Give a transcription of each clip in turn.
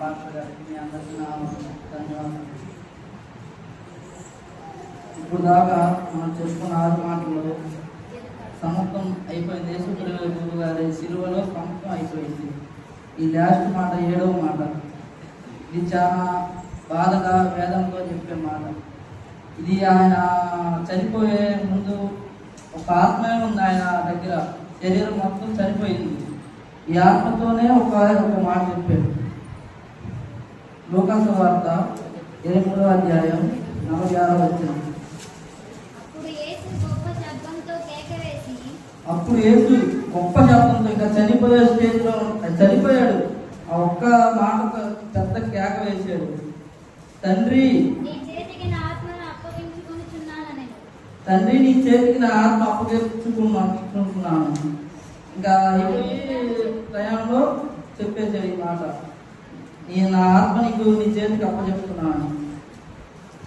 Pastor గారికి మీ అందరికీ నా ధన్యవాదాలు. ఇప్పుడు దాకా మనం చెప్పుకున్న 6 మాటలు సమాప్తం అయిపోయింది. యేసుక్రీస్తు గారి సిలువలో సమాప్తం అయిపోయింది. ఈ లాస్ట్ మాట 7వ మాట, ఇది చాలా బాధగా వేదంతో చెప్పే మాట. ఇది ఆయన చనిపోయే ముందు ఒక ఆత్మే ఉంది ఆయన దగ్గర, శరీరం మొత్తం చనిపోయింది. ఈ ఆత్మతోనే ఒక మాట చెప్పాడు. లూకా సువార్త 23వ అధ్యాయం 46వ వచనం. అప్పుడు యేసు గొప్ప శబ్దంతో, ఇంకా చనిపోయే స్టేజ్లో చనిపోయాడు, ఆ ఒక్క మాట పెద్ద కేక వేసాడు, తండ్రి నీ చేతికి నా ఆత్మ అప్పగించుకుంటున్నాను. ఇంకా ఈ టైంలో చెప్పేసాడు ఈ మాట, నేను నా ఆత్మ నీ చేతికి అప్పచెప్తున్నాను.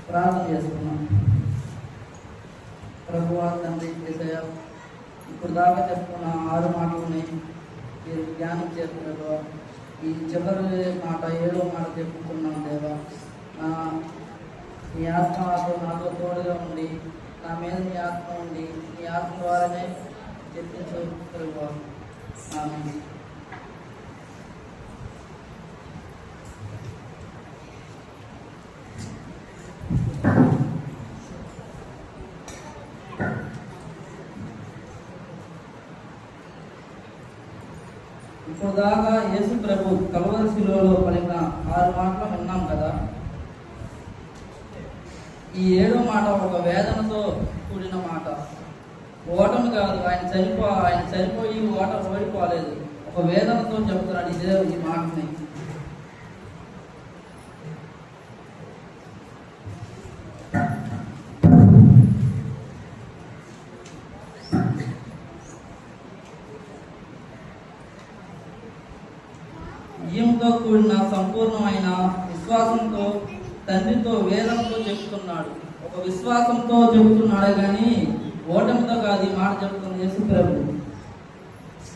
ప్రార్థన చేసుకున్నాను. ప్రభువా తండ్రి యేసయ్యా, ఇప్పుడు దాకా చెప్పుకున్న 6 మాటలని మీరు ధ్యానం చేస్తున్నారు. ఈ చివరి మాట 7వ మాట చెప్పుకున్నాను దేవా. నీ ఆత్మ నాతో తోడుగా ఉండి, నా మీద నీ ఆత్మ ఉండి, నీ ఆత్మ ద్వారానే చెప్పించు ప్రభువా. ఆమేన్. ఇప్పుడు దాకా యేసు ప్రభు కల్వరి శిలువలో పలికిన 6 మాటలు విన్నాం కదా. ఈ 7వ మాట ఒక వేదనతో కూడిన మాట. ఓటమి కాదు, ఆయన చనిపోయి ఓడిపోలేదు, ఒక వేదనతో చెప్తున్నాడు ఇదే ఈ మాటని. ఈయంతో కూడిన సంపూర్ణమైన విశ్వాసంతో తండ్రితో వేదంతో చెప్తున్నాడు. ఒక విశ్వాసంతో చెబుతున్నాడే కానీ ఓటమితో కాదు ఈ మాట చెప్తుంది యేసు ప్రభు.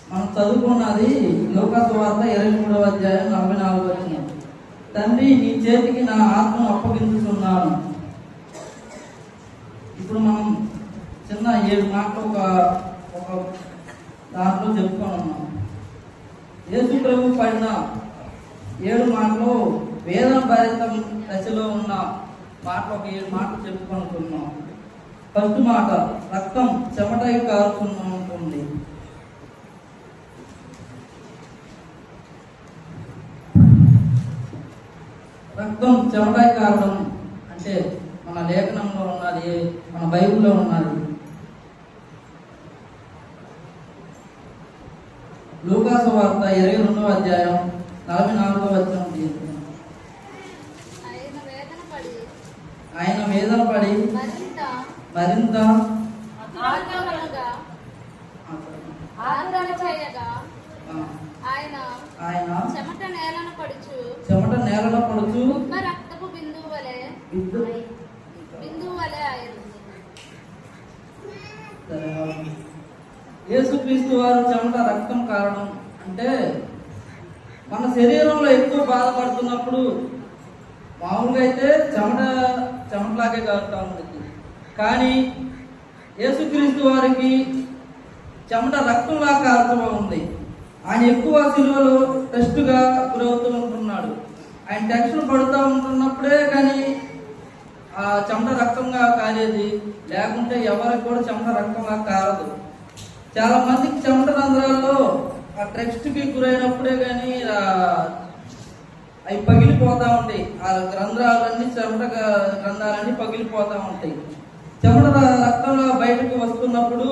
మనం చదువుకున్నది లూకా సువార్త 23వ అధ్యాయం 44వ వచనం. తండ్రి నీ చేతికి నా ఆత్మను అప్పగించుతున్నాను. ఇప్పుడు మనం చిన్న 7 మాటలు ఒక దాంట్లో చెప్పుకొని ఉన్నాం. యేసు ప్రభు పడిన 7 మాటలు వేదన భరితం దశలో ఉన్న మాటలు ఒక 7 మాటలు చెప్పుకుంటున్నాం. ఫస్ట్ మాట, రక్తం చెమటై కారుతుంది. రక్తం చెమటై కారడం అంటే మన లేఖనంలో ఉన్నది, మన బైబిల్లో ఉన్నది. లూకా సువార్త 22వ అధ్యాయం 44వ వచనం. ఆయన వేదన పడి మరింత ఆయన చెమట నేలను పడుచు రక్తపు బిందువు వలె యేసుక్రీస్తు వారు చెమట రక్తం కారణం అంటే మన శరీరంలో ఎక్కువ బాధపడుతున్నప్పుడు మామూలుగా అయితే చెమటలాగే కారుతూ ఉంటుంది. కానీ యేసుక్రీస్తు వారికి చెమట రక్తంలా కారుతూ ఉంది. ఆయన ఎక్కువ సిలువలో టెస్ట్గా గురవుతూ ఉంటున్నాడు. ఆయన టెన్షన్ పడుతూ ఉంటున్నప్పుడే కానీ ఆ చెమట రక్తంగా కాలేదు, లేకుంటే ఎవరికి కూడా చెమట రక్తంగా కారదు. చాలా మందికి చెమట రంధ్రాల్లో ఆ టెస్ట్కి గురైనప్పుడే కానీ అవి పగిలిపోతూ ఉంటాయి. ఆ గ్రంథాలన్నీ చెమట గ్రంథాలన్నీ పగిలిపోతూ ఉంటాయి. చెమట రక్తంలో బయటకు వస్తున్నప్పుడు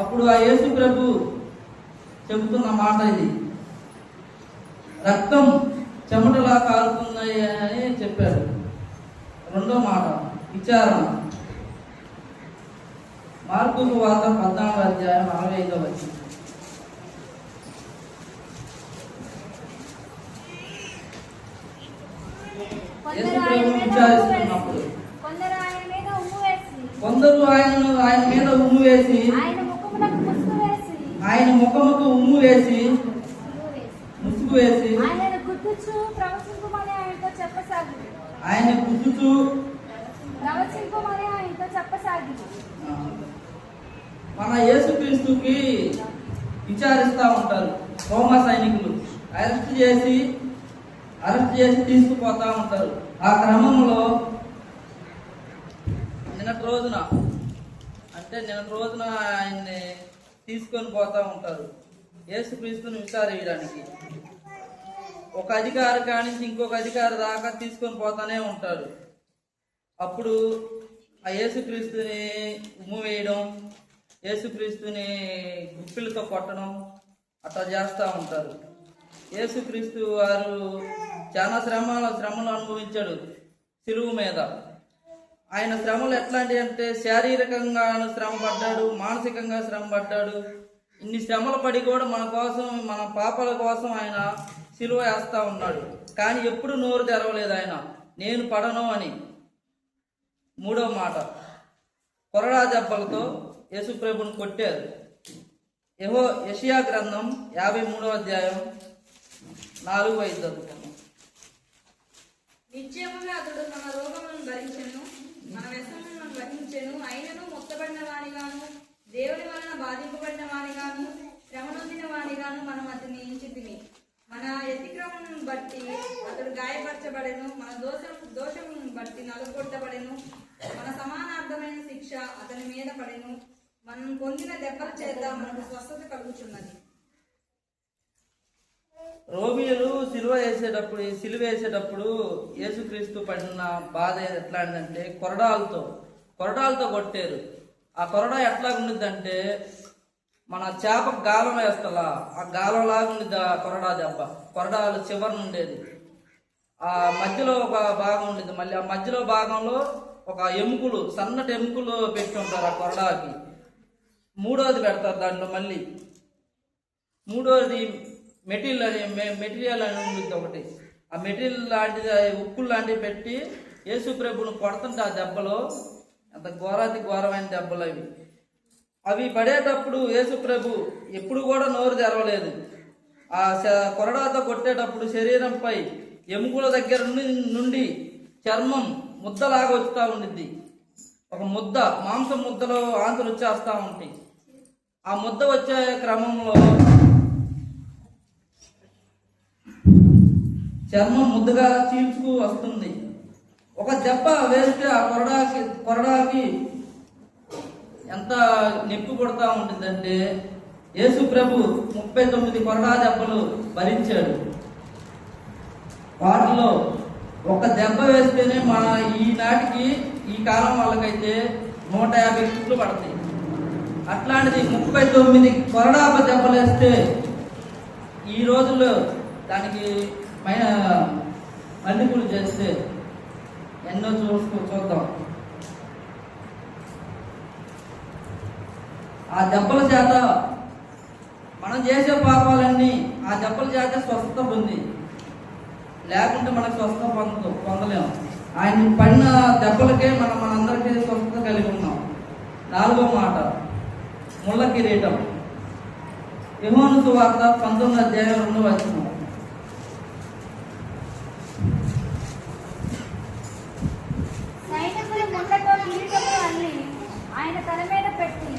అప్పుడు ఆ యేసు ప్రభు చెబుతున్న మాట ఇది, రక్తం చెమటలా కారుతుంది అని చెప్పాడు. రెండో మాట విచారణ. మార్కు సువార్త 14వ అధ్యాయం 45వ వచనం. విచారిస్తున్నప్పుడు కొందరు ఆయన మీద ఉమ్ము వేసి ఆయన ముఖముకు ఉమ్ము వేసి ముసుగు వేసి ఆయన గుర్తుచు ప్రవచింపమని ఆయనతో చెప్పసాగింది. ఆయన గుర్తుచు ప్రవచింపమని ఆయనతో చెప్పసాగింది. మన యేసుక్రీస్తుకి విచారిస్తూ ఉంటారు రోమా సైనికులు. అరెస్ట్ చేసి తీసుకుపోతా ఉంటారు. ఆ క్రమంలో నిన్నటి రోజున ఆయన్ని తీసుకొని పోతా ఉంటారు యేసుక్రీస్తుని విచారించడానికి. ఒక అధికారి కానించి ఇంకొక అధికారి దాకా తీసుకొని పోతానే ఉంటారు. అప్పుడు ఆ యేసుక్రీస్తుని ఉమ్ము వేయడం, యేసుక్రీస్తుని గుప్పిలతో కొట్టడం అట్లా చేస్తూ ఉంటారు. యేసుక్రీస్తు వారు చాలా శ్రమలు అనుభవించాడు శిలువ మీద. ఆయన శ్రమలు ఎట్లాంటివి అంటే శారీరకంగా శ్రమ పడ్డాడు, మానసికంగా శ్రమ పడ్డాడు. ఇన్ని శ్రమలు పడి కూడా మన కోసం, మన పాపాల కోసం ఆయన శిలువ వేస్తూ ఉన్నాడు. కానీ ఎప్పుడు నోరు తెరవలేదు ఆయన, నేను పడను అని. 3వ మాట, కొరడా దెబ్బలతో యేసుప్రభుని కొట్టారు. యెషయా గ్రంథం 53వ అధ్యాయం 4-5 చదువుకున్నాం. నిశ్చయముగా అతడు మన రోగములను భరించెను, మన వ్యసనములను వహించెను. అయినను మొత్తబడిన వానిగాను, దేవుని వలన బాధింపబడిన వానిగాను, శ్రమ నొందిన వానిగాను మనం అతన్ని ఎంచితిమి. మన అతిక్రమమును బట్టి అతడు గాయపరచబడెను, మన దోషమును బట్టి నలుగొట్టబడెను. మన సమానార్థమైన శిక్ష అతని మీద పడెను, మనం పొందిన దెబ్బల చేత మనకు స్వస్థత కలుగుచున్నది. రోమియోలు సిలువ వేసేటప్పుడు యేసుక్రీస్తు పడిన బాధ ఎట్లాంటిదంటే కొరడాలతో కొట్టారు. ఆ కొరడా ఎట్లా ఉండిద్దంటే మన చేప గాలం వేస్తలా ఆ గాలంలాగా ఉండిద్ది ఆ కొరడా దెబ్బ. కొరడాలు చివరన ఉండేది. ఆ మధ్యలో ఒక భాగం ఉండేది. మళ్ళీ ఆ మధ్యలో భాగంలో ఒక సన్నటి ఎముకలు పెట్టి ఉంటారు ఆ కొరడాకి. 3వది పెడతారు దాంట్లో. మళ్ళీ 3వది మెటీరియల్ అని ఉంటుంది ఒకటి. ఆ మెటీరియల్ లాంటిది, ఉక్కులు లాంటివి పెట్టి యేసు ప్రభుని కొడుతుంటే ఆ దెబ్బలో అంత ఘోరమైన దెబ్బలు అవి పడేటప్పుడు యేసు ప్రభు ఎప్పుడు కూడా నోరు తెరవలేదు. ఆ కొరడాతో కొట్టేటప్పుడు శరీరంపై ఎముకల దగ్గర నుండి చర్మం ముద్దలాగా వస్తూ ఉండిద్ది. ఒక ముద్ద, మాంసం ముద్దలో ఆంతులు వచ్చేస్తూ ఉంటాయి. ఆ ముద్ద వచ్చే క్రమంలో చర్మం ముద్దగా చీల్చుకు వస్తుంది. ఒక దెబ్బ వేస్తే ఆ కొరడాకి ఎంత నొప్పి కొడతా ఉంటుందంటే యేసు ప్రభు 39 కొరడా దెబ్బలు భరించాడు. వాటిలో ఒక దెబ్బ వేస్తేనే మన ఈనాటికి ఈ కాలం వాళ్ళకైతే 150 కుట్లు పడతాయి. అట్లాంటిది 39 కొరడా దెబ్బలు వేస్తే ఈ రోజుల్లో దానికి మల్లిపులు చేస్తే ఎన్నో చూద్దాం. ఆ దెబ్బల చేత మనం చేసే పాపాలన్నీ ఆ దెబ్బల చేత స్వస్థత పొంది, లేకుంటే మనకు స్వస్థత పొందలేము. ఆయన పడిన దెబ్బలకే మనందరికీ స్వస్థత కలిగి ఉన్నాం. 4వ మాట, ముళ్ళ కిరీటం. యోహాను సువార్త 19వ అధ్యాయం 2వ వచనం. సైనికులు ముళ్ళతో కిరీటములు అల్లి ఆయన తల మీద పెట్టి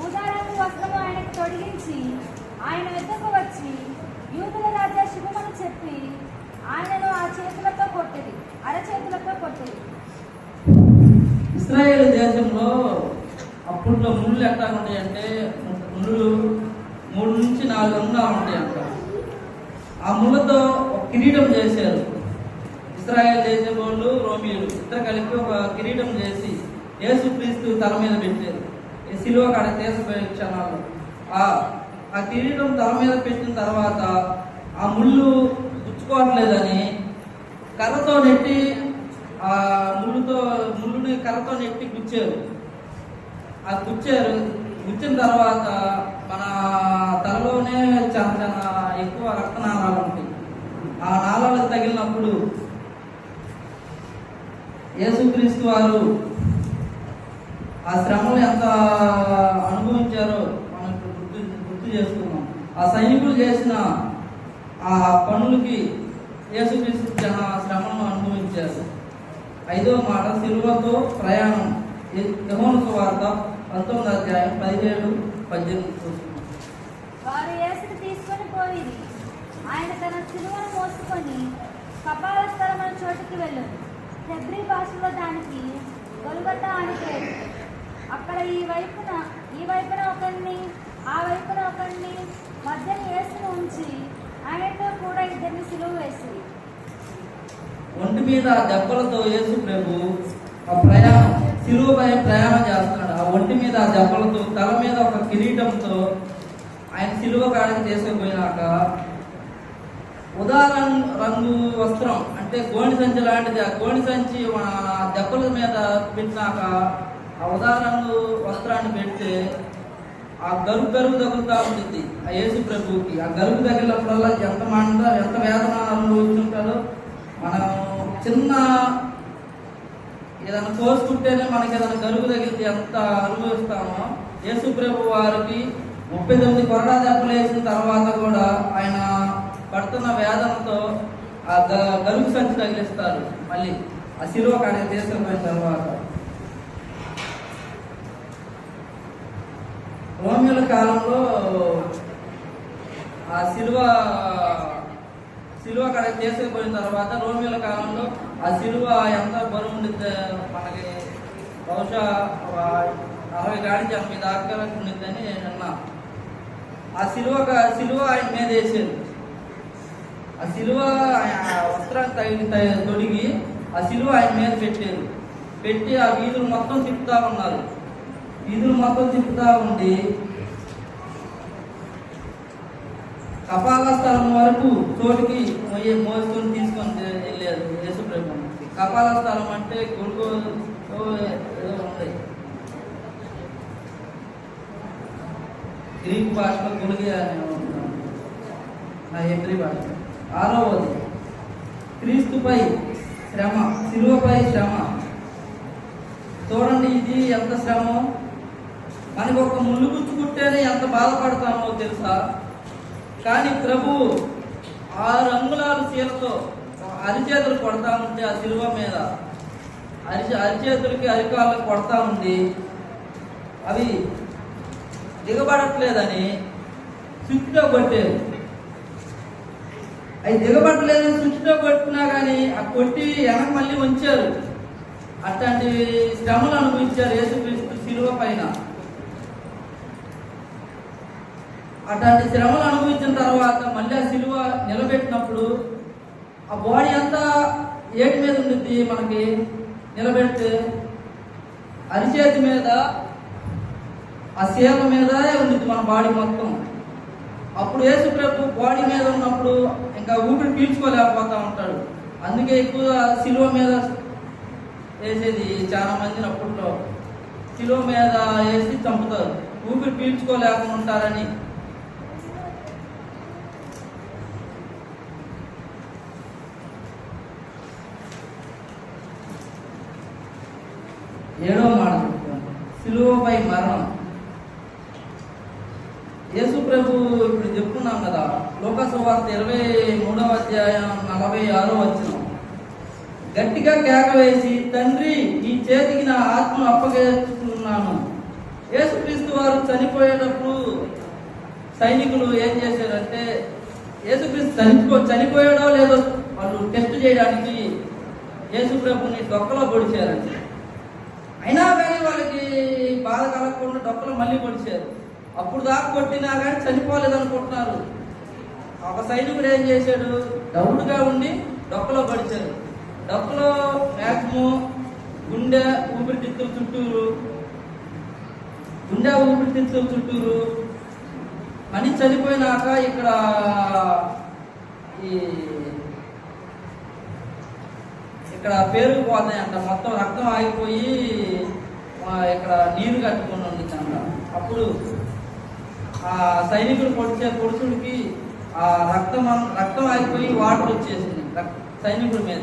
ఊదారంగు వస్త్రము ఆయనకు తొడిగించి ఆయన వద్దకు వచ్చి యూదుల రాజా శుభమని చెప్పి ఆయనను అరచేతులతో కొట్టేది. ఇశ్రాయేలు దేశంలో అప్పట్లో ముళ్ళు ఎట్లా ఉంటాయంటే ముళ్ళు 3 నుంచి 4 అంగుళాలు ఉంటాయంట. ఆ ముళ్ళతో ఒక కిరీటం చేశారు. ఇశ్రాయేల్ దేశం వాళ్ళు, రోమియోలు ఇద్దరు కలిపి ఒక కిరీటం చేసి యేసుక్రీస్తు తల మీద పెట్టారు. శిలువ కాడ తీసిపోయే క్షణాలు ఆ కిరీటం తల మీద పెట్టిన తర్వాత ఆ ముళ్ళు గుచ్చుకోవట్లేదని కర్రతో నెట్టి, ఆ ముళ్ళుని కర్రతో నెట్టి గుచ్చారు. గుచ్చిన తర్వాత మన తలలోనే చాలా ఎక్కువ రక్తనాళాలు ఉంటాయి. ఆ నాళాలకు తగిలినప్పుడు యేసుక్రీస్తు వారు ఆ శ్రమలు ఎంత అనుభవించారో మనం గుర్తు చేసుకున్నాం. ఆ సైనికులు చేసిన ఆ పనులకి యేసుక్రీస్తు శ్రమను అనుభవించారు. 5వ మాట సిలువతో ప్రయాణం. యోహాను సువార్త 19వ అధ్యాయం 17-18. వారు యేసుని తీసుకొని పోయిరి. ఆయన తన సిలువను మోసుకొని కపాల స్థలమైన చోటుకి వెళ్ళారు. హెబ్రీ భాషలో దానికి గొల్గొతా అని పేరు. అక్కడ ఈ వైపున ఒకరిని, ఆ వైపున ఒకరిని, మధ్యన యేసును ఉంచి ఆయనతో కూడా ఇద్దరిని సిలువ వేసి ఒంటి మీద దెబ్బలతో యేసు ప్రభు సిలువపై ప్రయాణం చేస్తున్నాడు. ఆ ఒంటి మీద దెబ్బలతో, తల మీద ఒక కిరీటంతో ఆయన సిలువ కాడికి తీసుకుపోయినాక ఉదాహరణ రంగు వస్త్రం అంటే గోణి సంచి లాంటిది, ఆ గోణి సంచి దెబ్బల మీద పెట్టినాక ఆ ఉదాహరణ రంగు వస్త్రాన్ని పెడితే ఆ గరుగు తగులుతూ ఉంటుంది ఆ యేసు ప్రభువుకి. ఆ గరుగు తగిలినప్పుడల్లా ఎంత మంట, ఎంత వేదన అనుభవించుంటారో. మనం చిన్న ఏదైనా కోసుకుంటేనే మనకి ఏదైనా గరుగు తగిలితే ఎంత అనుభవిస్తామో, యేసు ప్రభు వారికి 39 కొరడా దెబ్బలు వేసిన తర్వాత కూడా ఆయన పడుతున్న వేదనతో ఆ గరుగు సంచి తగిలిస్తారు. మళ్ళీ ఆ శిలువ కాడికి తీసుకుపోయిన తర్వాత రోమిల కాలంలో ఆ శిలువ కాడికి తీసుకుపోయిన తర్వాత రోమిల కాలంలో ఆ శిలువ ఎంత బరువు ఉండిద్ది మనకి బహుశా 60 గాడి 80 దాకా ఉండిద్దని నేను అన్నా. ఆ శిలువ ఆయన మీద వేసారు. ఆ శిలువ వస్త్రాన్ని తొడిగి ఆ శిలువ ఆయన మీద పెట్టారు. పెట్టి ఆ వీధులు మొత్తం తిప్పుతా ఉన్నారు. వీధులు మొత్తం తిప్పుతా ఉండి కపాల స్థలం వరకు చోటికి మోసుకొని తీసుకొని వెళ్ళారు యేసు ప్రభు. కపాల స్థలం అంటే గొడుగు ఏదో ఉంది, గ్రీక్ భాషలో గొడుగు అని ఉంటుంది, నా హెబ్రీ భాష. 6వది క్రీస్తుపై శ్రమ, శిలువపై శ్రమ. చూడండి ఇది ఎంత శ్రమ. మనకి ఒక ముళ్ళు గుచ్చుకుంటేనే ఎంత బాధపడతామో తెలుసా. కానీ ప్రభు 6 అంగుళాల శీలతో అరిచేతులు కొడతా ఉంటే ఆ శిలువ మీద అరిచేతులకి అరికాళ్ళకి కొడతా ఉంది. అవి దిగబడట్లేదని స్విచ్లో కొట్టారు. అవి దిగబడట్లేదని స్విచ్లో కొట్టినా కానీ ఆ కొట్టి వెనక మళ్ళీ ఉంచారు. అట్లాంటి శ్రమలు అనుభవించారు యేసుక్రీస్తు శిలువ పైన. అట్లాంటి శ్రమలు అనుభవించిన తర్వాత మళ్ళీ ఆ శిలువ నిలబెట్టినప్పుడు ఆ బాడీ అంతా ఏటి మీద ఉండిద్ది. మనకి నిలబెడితే అరిచేతి మీద ఆ శీల మీదే ఉండిద్ది మన బాడీ మొత్తం. అప్పుడు యేసు ప్రభు బాడీ మీద ఉన్నప్పుడు ఇంకా ఊపిరి పీల్చుకోలేకపోతా ఉంటాడు. అందుకే ఎక్కువ శిలువ మీద వేసేది చాలా మందిని. అప్పట్లో శిలువ మీద వేసి చంపుతారు, ఊపిరి పీల్చుకోలేకుండా ఉంటారని. ఏడవ మాట శిలువపై మరణం. యేసు ప్రభు ఇప్పుడు చెప్పుకున్నాం కదా, లోకా సువార్త 23వ అధ్యాయం 46వ వచనం. గట్టిగా కేక వేసి, తండ్రి నీ చేతికి నా ఆత్మను అప్పగించుకున్నాను. యేసుక్రీస్తు వారు చనిపోయేటప్పుడు సైనికులు ఏం చేశారంటే, యేసుక్రీస్తు చనిపోయాడో లేదో వాళ్ళు టెస్ట్ చేయడానికి యేసు ప్రభుని డొక్కలో పొడిచారండి. అయినా కానీ వాళ్ళకి బాధ కలగకుండా డొక్కలో మళ్ళీ పొడిచారు. అప్పుడు దాకా కొట్టినా కానీ చనిపోలేదనుకుంటున్నారు. ఒక సైనికుడు ఏం చేశాడు, డౌట్గా ఉండి డొక్కలో పడిచారు. డొక్కలో మ్యాక్సిమం గుండె ఊపిరితిత్తుల చుట్టూరు మనిషి చనిపోయినాక ఇక్కడ పేరుకుపోతాయంట, మొత్తం రక్తం ఆగిపోయి ఇక్కడ నీరు కట్టుకుని ఉండిందంట. అప్పుడు ఆ సైనికుడు పొడుచుడికి ఆ రక్తం ఆగిపోయి వాటర్ వచ్చేసింది సైనికుడి మీద.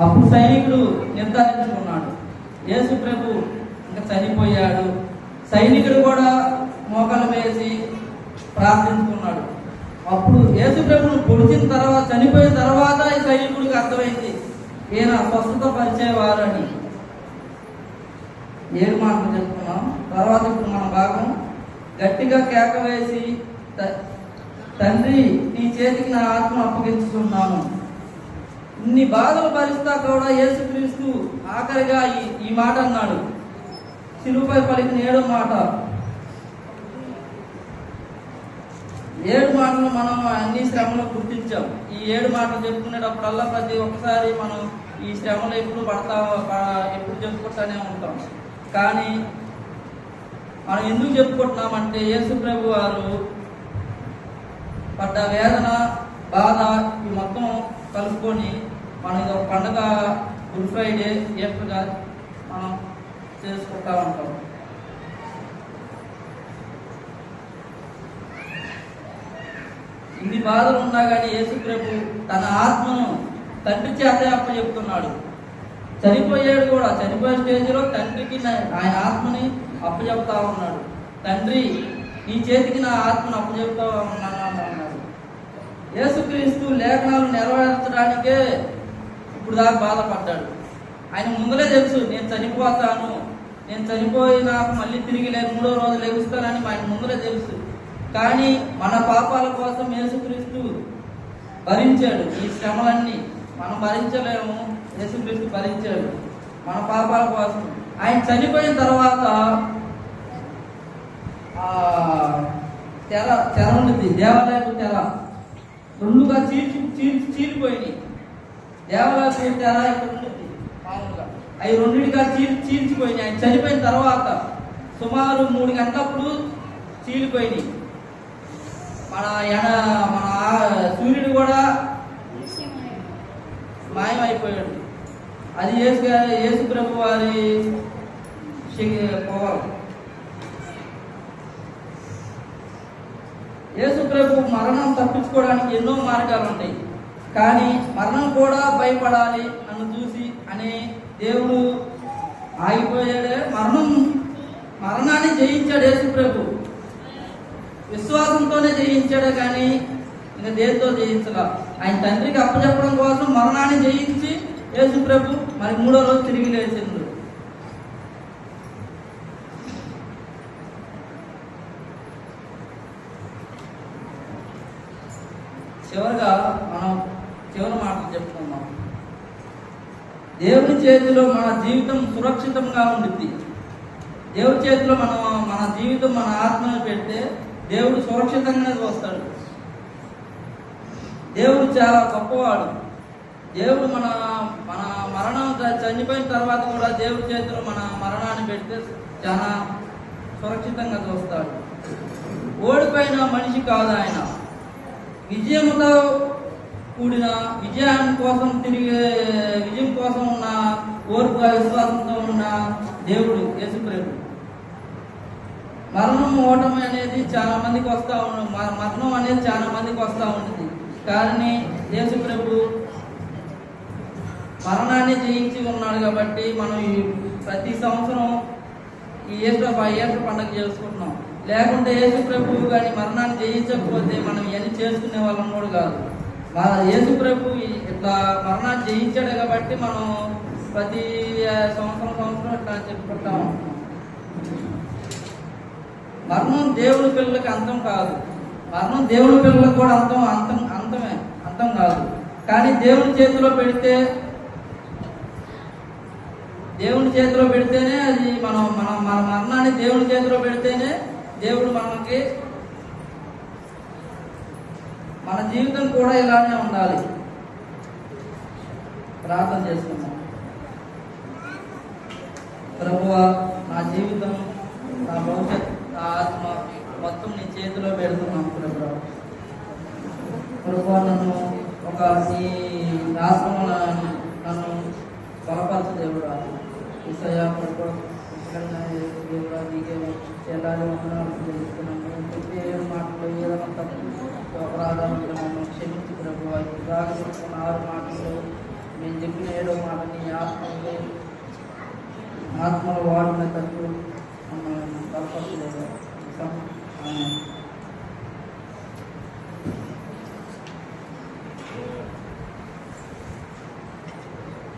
అప్పుడు సైనికుడు నిర్ధారించుకున్నాడు, యేసు ప్రభు ఇంకా చనిపోయాడు. సైనికుడు కూడా మోకాలు వేసి ప్రార్థించుకున్నాడు. అప్పుడు యేసు ప్రభును పొడిచిన తర్వాత, చనిపోయిన తర్వాత ఈ సైనికుడికి అర్థమైంది ఈయన స్వస్థత పరిచేవారు అని. 7 మాటలు చెప్పుకున్నాం. తర్వాత ఇప్పుడు మన భాగం, గట్టిగా కేక వేసి, తండ్రి నీ చేతికి నా ఆత్మ అప్పగించుకున్నాను. ఇన్ని బాధలు భరిస్తా కూడా యేసుక్రీస్తు ఆఖరిగా ఈ మాట అన్నాడు. శిలువపై పలికిన 7వ మాట. 7 మాటలు మనం అన్ని శ్రమలు గుర్తించాం. ఈ 7 మాటలు చెప్పుకునేటప్పుడల్లా ప్రతి ఒక్కసారి మనం ఈ శ్రమలు ఎప్పుడు ఎప్పుడు చెప్పుకుంటానే ఉంటాం. కానీ మనం ఎందుకు చెప్పుకుంటున్నామంటే యేసు ప్రభు వారు పడ్డ వేదన, బాధ ఈ మొత్తం కలుపుకొని మన ఇది ఒక పండుగ, గుడ్ ఫ్రైడే, ఈస్టర్గా మనం చేసుకుంటా ఉంటాం. ఇన్ని బాధలు ఉన్నా కానీ యేసు ప్రభు తన ఆత్మను తండ్రి చేతే అప్పచెప్తున్నాడు. చనిపోయాడు కూడా. చనిపోయే స్టేజ్లో తండ్రికి ఆయన ఆత్మని అప్పచెప్తా ఉన్నాడు. తండ్రి నీ చేతికి నా ఆత్మను అప్పచెప్తా ఉన్నాను అన్నాడు. యేసుక్రీస్తు లేఖనాలు నెరవేర్చడానికే ఇప్పుడు దాకా బాధపడ్డాడు. ఆయన ముందలే తెలుసు, నేను చనిపోతాను, నేను చనిపోయి నాకు మళ్ళీ తిరిగి 3వ రోజు లెగుస్తానని ఆయన ముందలే తెలుసు. కానీ మన పాపాల కోసం యేసుక్రీస్తు భరించాడు. ఈ శ్రమలన్నీ మనం భరించలేము, యేసుక్రీస్తు భరించాడు మన పాపాల కోసం. ఆయన చనిపోయిన తర్వాత తెర ఉంటుంది, దేవాలయపు తెర 2గా చీలిపోయినాయి. దేవాలయపు తెర ఇక్కడ ఉంటుంది మామూలుగా, అవి 2గా చీల్చిపోయినాయి. ఆయన చనిపోయిన తర్వాత సుమారు 3 గంటలప్పుడు చీలిపోయినాయి. మన సూర్యుడు కూడా మాయమైపోయాడు. అది యేసు ప్రభు వారి పోవాలి. యేసు ప్రభు మరణం తప్పించుకోవడానికి ఎన్నో మార్గాలు ఉంటాయి. కానీ మరణం కూడా భయపడాలి నన్ను చూసి అని దేవుడు ఆగిపోయాడే. మరణాన్ని జయించాడు యేసు ప్రభు. విశ్వాసంతోనే జయించాడే కానీ ఇంకా దేనితో జయించగా. ఆయన తండ్రికి అప్పచెప్పడం కోసం మరణాన్ని జయించి యేసు ప్రభు మరి 3వ రోజు తిరిగి లేచిండు. చివరిగా మనం చివరి మాటలు చెప్పుకుందాం. దేవుని చేతిలో మన జీవితం సురక్షితంగా ఉంటుంది. దేవుడి చేతిలో మన జీవితం, మన ఆత్మను పెడితే దేవుడు సురక్షితంగానే చూస్తాడు. దేవుడు చాలా గొప్పవాడు. దేవుడు మన మరణం చనిపోయిన తర్వాత కూడా దేవుడి చేతిలో మన మరణాన్ని పెడితే చాలా సురక్షితంగా చూస్తాడు. ఓడిపోయిన మనిషి కాదు ఆయన. విజయంతో కూడిన విజయం కోసం ఉన్న ఓర్పుగా విశ్వాసంతో ఉన్న దేవుడు యేసు ప్రభు. మరణం, ఓటమి అనేది చాలా మందికి వస్తూ ఉంటుంది. మరణం అనేది చాలా మందికి వస్తూ ఉంటుంది. కానీ యేసు ప్రభు మరణాన్ని జయించి ఉన్నాడు కాబట్టి మనం ప్రతి సంవత్సరం ఈ ఈస్టర్ పండుగ చేసుకుంటున్నాం. లేకుంటే యేసు ప్రభు కానీ మరణాన్ని జయించకపోతే మనం ఇవన్నీ చేసుకునే వాళ్ళం కూడా కాదు. యేసు ప్రభు ఇట్లా మరణాన్ని జయించాడు కాబట్టి మనం ప్రతి సంవత్సరం ఇట్లా చెప్పుకుంటా ఉంటాం. మరణం దేవుని పిల్లలకి అంతం కాదు. మరణం దేవుని పిల్లలకు కూడా అంతం కాదు. కానీ దేవుని చేతిలో పెడితేనే అది మన మరణాన్ని దేవుని చేతిలో పెడితేనే దేవుడు మనకి మన జీవితం కూడా ఇలానే ఉండాలి. ప్రార్థన చేసుకుందాం. ప్రభువా, నా జీవితం, నా భవిష్యత్, నా ఆత్మ మొత్తం నీ చేతిలో పెడుతున్నాం. ప్రభువా, నన్ను నీ ఆత్మలో నన్ను బలపరచు దేవుడా. ఈసయ్యా ప్రభువా, దేవుడా నీకే చేయాలి వందనాలు తెలుస్తున్నాము. ఏ మాటలు ఏదైనా తప్పు అపరాధాలు క్షమించి ప్రభువా. 6 మాటలు మేము చెప్పిన 7వ మాట నీ ఆత్మల వాడిన తట్టు మమ్మల్ని బలపరచలేదు.